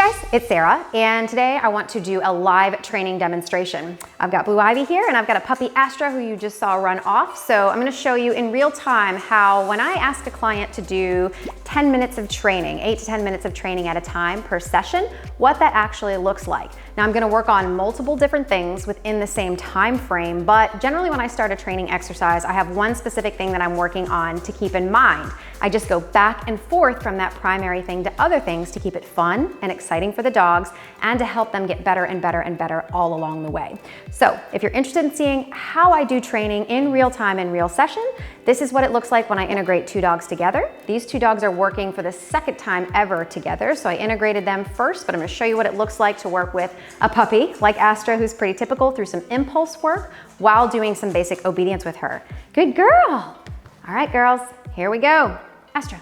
Hey guys, it's Sarah, and today I want to do a live training demonstration. I've got Blue Ivy here, and I've got a puppy Astra who you just saw run off. So I'm gonna show you in real time how when I ask a client to do 10 minutes of training, 8 to 10 minutes of training at a time per session, what that actually looks like. Now I'm gonna work on multiple different things within the same time frame, but generally when I start a training exercise, I have one specific thing that I'm working on to keep in mind. I just go back and forth from that primary thing to other things to keep it fun and exciting for the dogs and to help them get better and better and better all along the way. So if you're interested in seeing how I do training in real time in real session, this is what it looks like when I integrate two dogs together. These two dogs are working for the second time ever together. So I integrated them first, but I'm gonna show you what it looks like to work with a puppy like Astra, who's pretty typical, through some impulse work while doing some basic obedience with her. Good girl. All right, girls, here we go. Astra,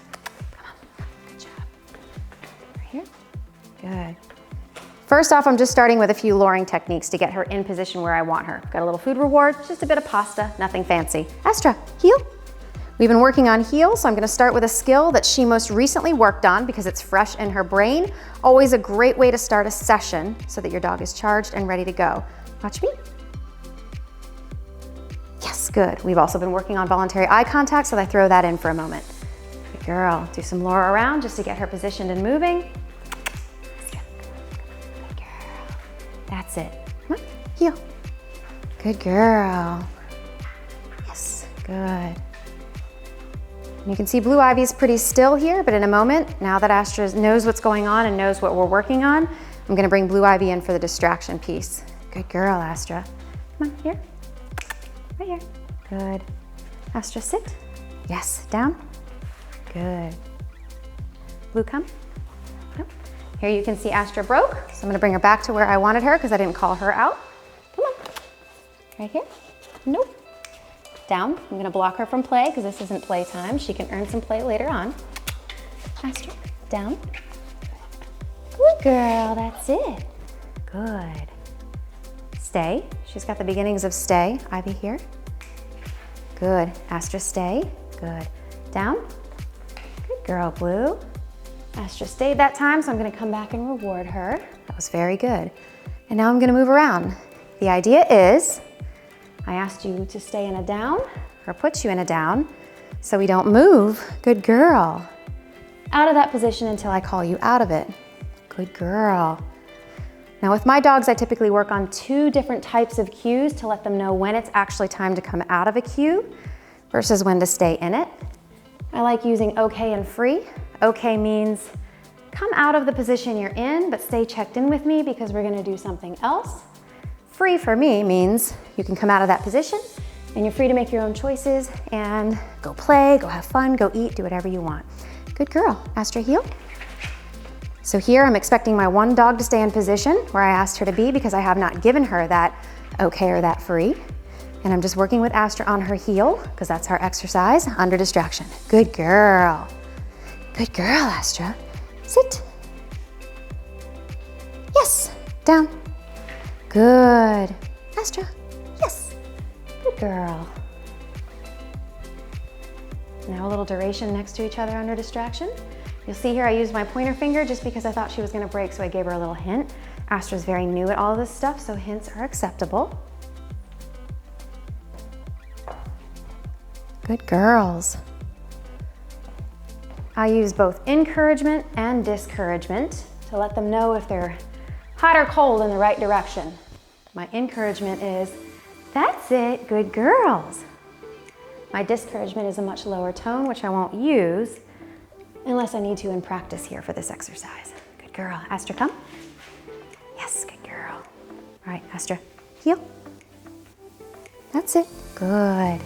come on, good job. Right here, good. First off, I'm just starting with a few luring techniques to get her in position where I want her. Got a little food reward, just a bit of pasta, nothing fancy. Astra, heel. We've been working on heel, so I'm gonna start with a skill that she most recently worked on because it's fresh in her brain. Always a great way to start a session so that your dog is charged and ready to go. Watch me. Yes, good. We've also been working on voluntary eye contact, so I throw that in for a moment. Good girl. Do some lure around just to get her positioned and moving. Good girl. That's it. Come on, heel. Good girl. Yes, good. You can see Blue Ivy's pretty still here, but in a moment, now that Astra knows what's going on and knows what we're working on, I'm gonna bring Blue Ivy in for the distraction piece. Good girl, Astra. Come on, here. Right here. Good. Astra, sit. Yes, down. Good. Blue, come. No. Here you can see Astra broke, so I'm gonna bring her back to where I wanted her because I didn't call her out. Come on. Right here. Nope. Down. I'm gonna block her from play because this isn't play time. She can earn some play later on. Astra, down. Good girl, that's it. Good. Stay. She's got the beginnings of stay. Ivy here. Good. Astra, stay. Good. Down. Good girl, Blue. Astra stayed that time, so I'm gonna come back and reward her. That was very good. And now I'm gonna move around. The idea is, I asked you to stay in a down, or put you in a down, so we don't move. Good girl. Out of that position until I call you out of it. Good girl. Now with my dogs, I typically work on two different types of cues to let them know when it's actually time to come out of a cue versus when to stay in it. I like using okay and free. Okay means come out of the position you're in, but stay checked in with me because we're gonna do something else. Free for me means you can come out of that position and you're free to make your own choices and go play, go have fun, go eat, do whatever you want. Good girl. Astra, heel. So here I'm expecting my one dog to stay in position where I asked her to be because I have not given her that okay or that free. And I'm just working with Astra on her heel because that's our exercise under distraction. Good girl. Good girl, Astra. Sit. Yes. Down. Good. Astra. Yes. Good girl. Now a little duration next to each other under distraction. You'll see here I used my pointer finger just because I thought she was gonna break, so I gave her a little hint. Astra's very new at all this stuff, so hints are acceptable. Good girls. I use both encouragement and discouragement to let them know if they're hot or cold in the right direction. My encouragement is, that's it, good girls. My discouragement is a much lower tone, which I won't use unless I need to in practice here for this exercise. Good girl. Astra, come. Yes, good girl. All right, Astra, heel. That's it. Good.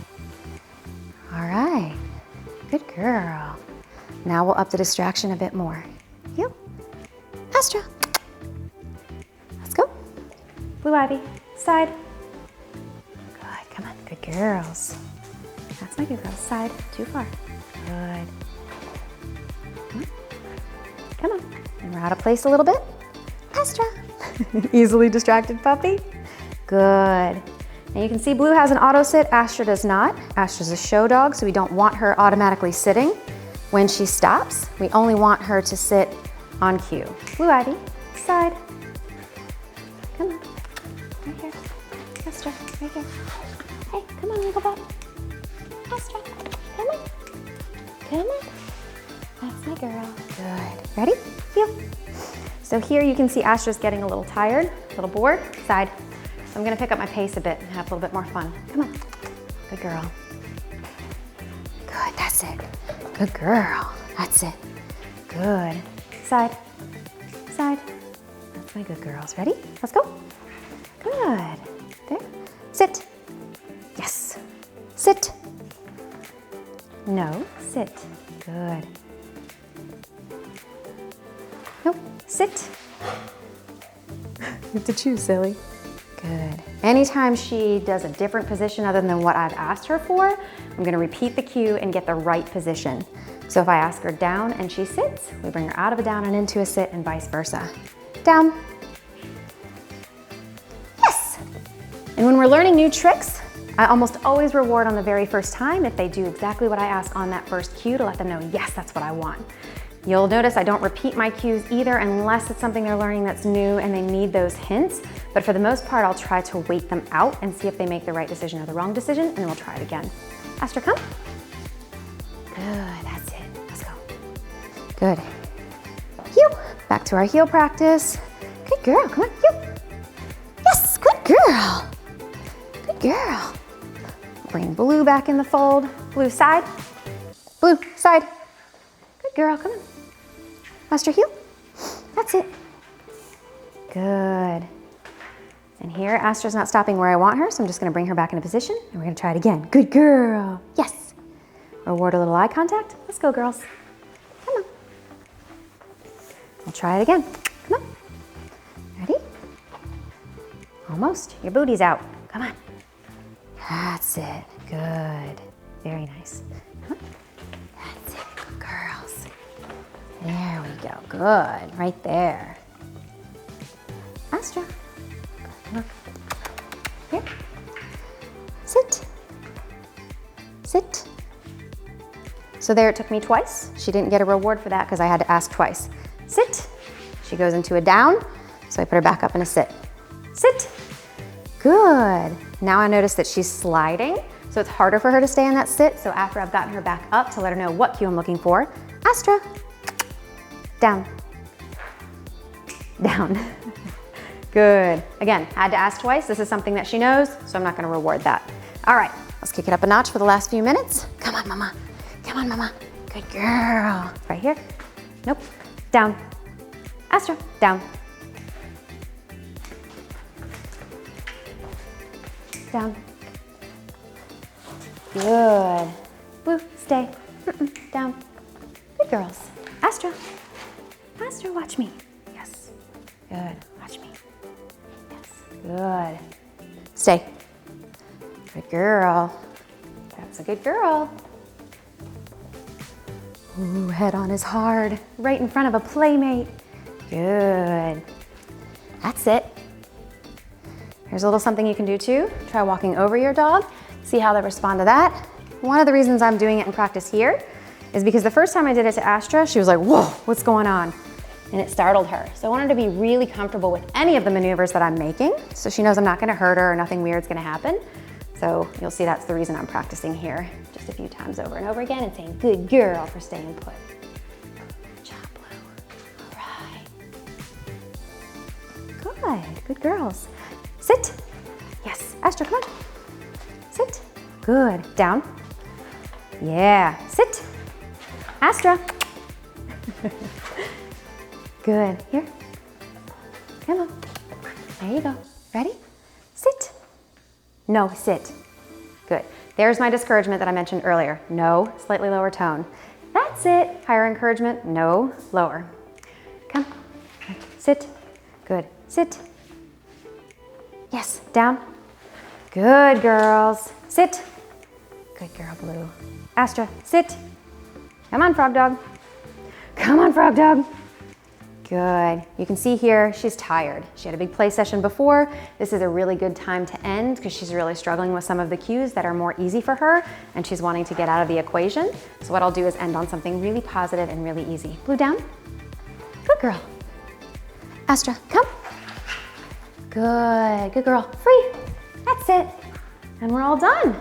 All right. Good girl. Now we'll up the distraction a bit more. Heel. Astra. Let's go. Blue Ivy, side. Good, come on, good girls. That's my good girl, side, too far. Good. Come on, and we're out of place a little bit. Astra. Easily distracted puppy. Good. And you can see Blue has an auto sit, Astra does not. Astra's a show dog, so we don't want her automatically sitting when she stops. We only want her to sit on cue. Blue Ivy, side. Come on, right here. Astra, right here. Hey, come on, wiggle butt. Astra, come on. Come on. That's my girl. Good. Ready? Heel. So here you can see Astra's getting a little tired, a little bored. Side. So I'm gonna pick up my pace a bit and have a little bit more fun. Come on. Good girl. Good, that's it. Good girl. That's it. Good. Side. Side. That's my good girls. Ready? Let's go. Good. There. Sit. Yes. Sit. No. Sit. Good. Nope. Sit. You have to choose, silly. Good. Anytime she does a different position other than what I've asked her for, I'm gonna repeat the cue and get the right position. So if I ask her down and she sits, we bring her out of a down and into a sit and vice versa. Down. Yes. And when we're learning new tricks, I almost always reward on the very first time if they do exactly what I ask on that first cue to let them know, yes, that's what I want. You'll notice I don't repeat my cues either unless it's something they're learning that's new and they need those hints. But for the most part, I'll try to wait them out and see if they make the right decision or the wrong decision, and then we'll try it again. Astra, come. Good, that's it. Let's go. Good. Heel. Back to our heel practice. Good girl, come on, heel. Yes, good girl. Good girl. Bring blue back in the fold. Blue side. Blue side. Good girl, come on. Astra, heel. That's it. Good. And here, Astra's not stopping where I want her, so I'm just gonna bring her back into position, and we're gonna try it again. Good girl. Yes. Reward a little eye contact. Let's go, girls. Come on. We'll try it again. Come on. Ready? Almost. Your booty's out. Come on. That's it. Good. Very nice. That's it. Good girls. There we go. Good. Right there. Astra. Look. Here. Sit. Sit. So there it took me twice. She didn't get a reward for that because I had to ask twice. Sit. She goes into a down, so I put her back up in a sit. Sit. Good. Now I notice that she's sliding, so it's harder for her to stay in that sit. So after I've gotten her back up to let her know what cue I'm looking for, Astra. Down. Down. Good. Again, had to ask twice. This is something that she knows, so I'm not gonna reward that. All right, let's kick it up a notch for the last few minutes. Come on, mama. Come on, mama. Good girl. Right here. Nope. Down. Astra, down. Down. Good. Blue, stay. Down. Good girls. Astra. Astra, watch me. Yes. Good. Watch me. Good. Stay. Good girl. That's a good girl. Ooh, head on is hard. Right in front of a playmate. Good. That's it. Here's a little something you can do too. Try walking over your dog. See how they respond to that. One of the reasons I'm doing it in practice here is because the first time I did it to Astra, she was like, whoa, what's going on? And it startled her. So I wanted to be really comfortable with any of the maneuvers that I'm making, so she knows I'm not gonna hurt her or nothing weird's gonna happen. So you'll see that's the reason I'm practicing here just a few times over and over again and saying, good girl for staying put. Good job, Blue. All right. Good, good girls. Sit. Yes, Astra, come on. Sit. Good, down. Yeah, sit. Astra. Good, here. Come on. There you go. Ready? Sit. No, sit. Good. There's my discouragement that I mentioned earlier. No, slightly lower tone. That's it. Higher encouragement. No, lower. Come. Sit. Good. Sit. Yes, down. Good girls. Sit. Good girl, Blue. Astra, sit. Come on, Frog Dog. Come on, Frog Dog. Good. You can see here, she's tired. She had a big play session before. This is a really good time to end because she's really struggling with some of the cues that are more easy for her and she's wanting to get out of the equation. So what I'll do is end on something really positive and really easy. Blue, down. Good girl. Astra, come. Good, good girl. Free. That's it. And we're all done.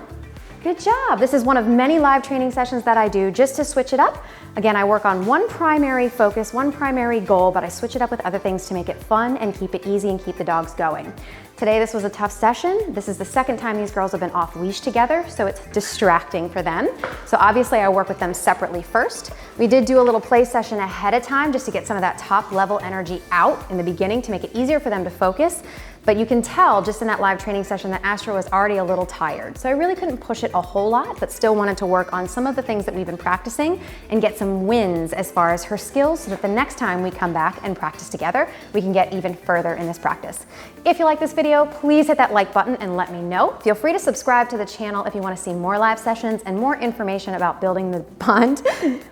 Good job. This is one of many live training sessions that I do just to switch it up. Again, I work on one primary focus, one primary goal, but I switch it up with other things to make it fun and keep it easy and keep the dogs going. Today, this was a tough session. This is the second time these girls have been off leash together, so it's distracting for them. So obviously I work with them separately first. We did do a little play session ahead of time just to get some of that top level energy out in the beginning to make it easier for them to focus. But you can tell just in that live training session that Astra was already a little tired. So I really couldn't push it a whole lot, but still wanted to work on some of the things that we've been practicing and get some wins as far as her skills so that the next time we come back and practice together, we can get even further in this practice. If you like this video, please hit that like button and let me know. Feel free to subscribe to the channel if you want to see more live sessions and more information about building the bond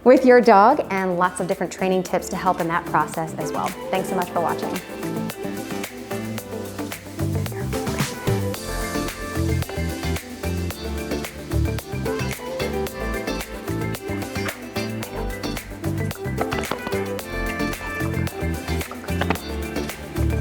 with your dog and lots of different training tips to help in that process as well. Thanks so much for watching.